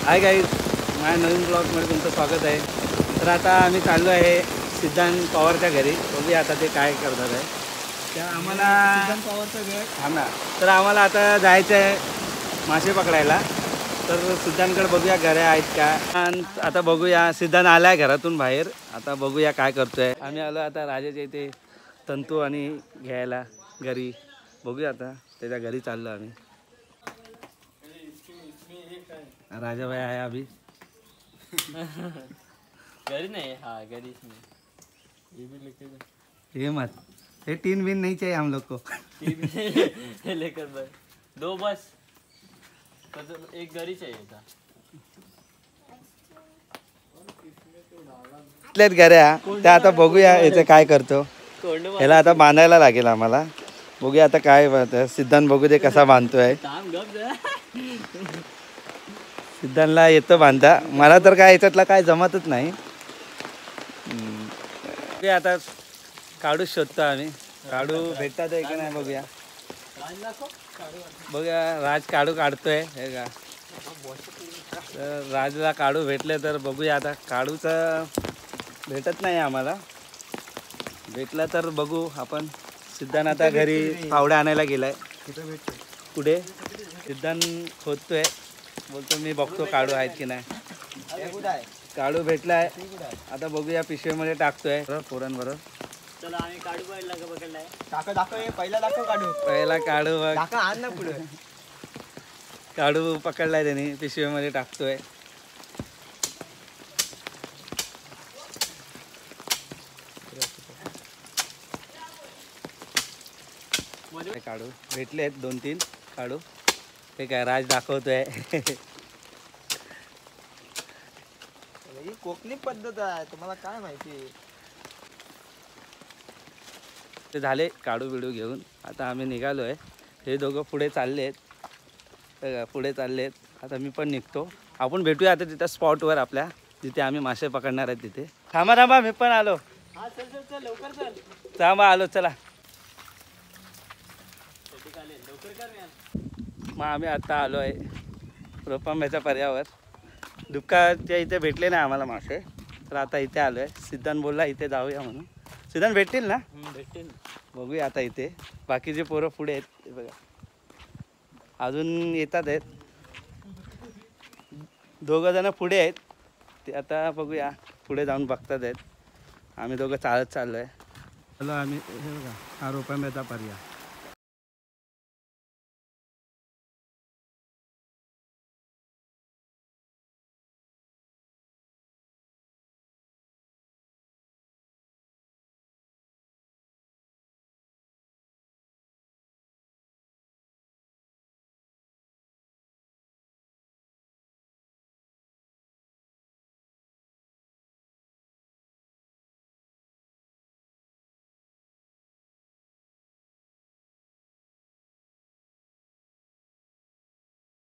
Hi guys, माझ्या नवीन ब्लॉगमध्ये तुमचं स्वागत आहे. तर आता आम्ही चाललो आहे सिद्धांत पवारच्या घरी. बघूया आता ते काय करतात आहे. तर आम्हाला सिद्धांत पवारचं घर हा ना. तर आम्हाला आता जायचं आहे मासे पकडायला. तर सिद्धांतकडे बघूया घरे आहेत का. आणि आता बघूया सिद्धांत आला आहे घरातून बाहेर. आता बघूया काय करतोय. आम्ही आलो आता राजाच्या इथे तंतू आणि घ्यायला घरी. बघूया आता त्याच्या घरी चाललो आम्ही. राजा भाई आया अभी. घरी नहीं, हाँ घरी नहीं. ये भी लेके जा. ये मत, ये टीन विन नहीं चाहिए हम लोग को. ये लेकर भाई दो बस. मतलब एक घरी चाहिए था. इथलेच घऱ्या त्या आता बघूया याचं काय करतो. ह्याला आता बांधायला लागेल आम्हाला. बघूया आता काय बांधतोय सिद्धांत. बघू दे कसा बांधतोय. सिद्धांतला येतं बांधता. मला तर काय याच्यातला काय जमतच नाही. आता काढू शोधतो आम्ही. काढू भेटतात आहे का नाही बघूया. बघूया राज काढू काढतोय हे का. तर राजला काढू भेटले तर बघूया. आता काढूचं भेटत नाही आम्हाला. भेटला तर बघू आपण. सिद्धांत आता घरी फावड्या आणायला गेलाय. पुढे सिद्धांत खोदतोय. बोलतो मी बघतो काढू आहेत की नाही. काढू भेटलाय. आता बघूया पिशवीमध्ये टाकतोय पोरांबरोबर. चला आम्ही काढू पकडलाय. दाखव पहिला दाखव काढू. पहिला काढू बघ. दाखव आण ना पुढे. काढू पकडलाय त्यांनी पिशवीमध्ये टाकतोय. काढू भेटले आहेत 2-3 काढू. ते काय राज दाखवतोय. ही कोकणी पद्धत आहे, तुम्हाला काय माहिती. ते झाले काढू बिडू घेऊन. आता आम्ही निघालो आहे. हे दोघं पुढे चालले आहेत. पुढे चालले आहेत. आता मी पण निघतो. आपण भेटूया आता तिथं स्पॉटवर आपल्या जिथे आम्ही मासे पकडणार आहेत तिथे. थांबा मी पण आलो. हा चल चल चल लवकर चल. थांबा आलो चला. लवकर कर यार. मग आम्ही आता आलो आहे रोपांब्याच्या पर्यावर. दुःखाच्या इथे भेटले नाही आम्हाला मासे. तर आता इथे आलो आहे. सिद्धांत बोलला इथे जाऊया म्हणून. सिद्धांत भेटतील ना. भेटतील. बघूया आता इथे. बाकीचे पोरं पुढे आहेत हे बघा. अजून येतात आहेत. 2 जण पुढे आहेत. ते आता बघूया पुढे जाऊन बघतात आहेत. आम्ही दोघं चालत चाललो आहे. चलो आम्ही हे बघा हा रोपांब्याचा पर्याय.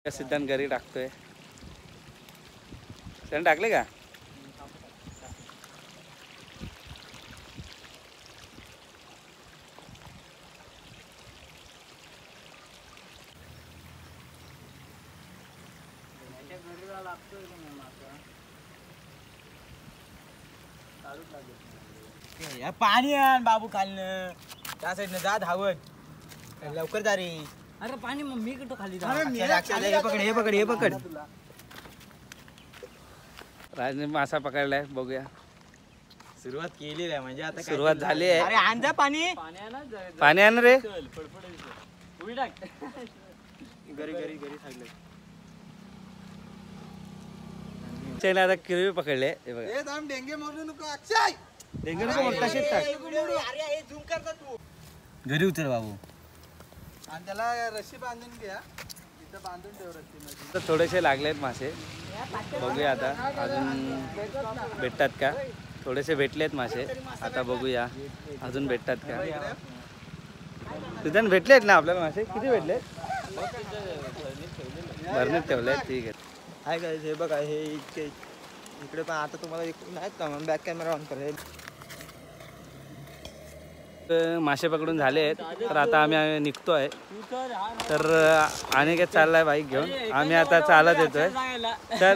सिद्धांत घरी टाकतोय. त्याने टाकले का. पाणी आण बाबू खालनं. त्या साईडनं जा धावत. लवकर जा रे. अरे पाणी मग मी कुठं खाली हे पकड. राजने मासा पकडलाय. बघूया. सुरुवात केलेली आहे म्हणजे आता सुरुवात झाली आहे. अरे आण जा पाणी. पाणी आण रे. उडी टाक. घरी सांगलं. त्याने आता किरवी पकडले हे बघा. डेंगे मोडू नको अक्षय. डेंगे नको तशीच टाक. अरे झूम करता तू. घरी उतर बाबू. आणि त्याला रस्सी बांधून घ्या. इथं बांधून ठेव रस्सी. तर थोडेसे लागलेत मासे. बघूया आता अजून भेटतात का. थोडेसे भेटलेत मासे. आता बघूया अजून भेटतात का. सिद्धांत भेटलेत ना आपल्याला मासे. किती भेटले. भरणीत ठेवलेत. ठीक आहे. हाय गाईज हे बघा हे इकडे पण आता तुम्हाला नाहीत का बॅक कॅमेरा ऑन करेल. मासे पकडून झाले आहेत तर आता आम्ही निघतोय. तर अनिकेत चाललाय बाईक घेऊन, आम्ही आता चालत येतोय. तर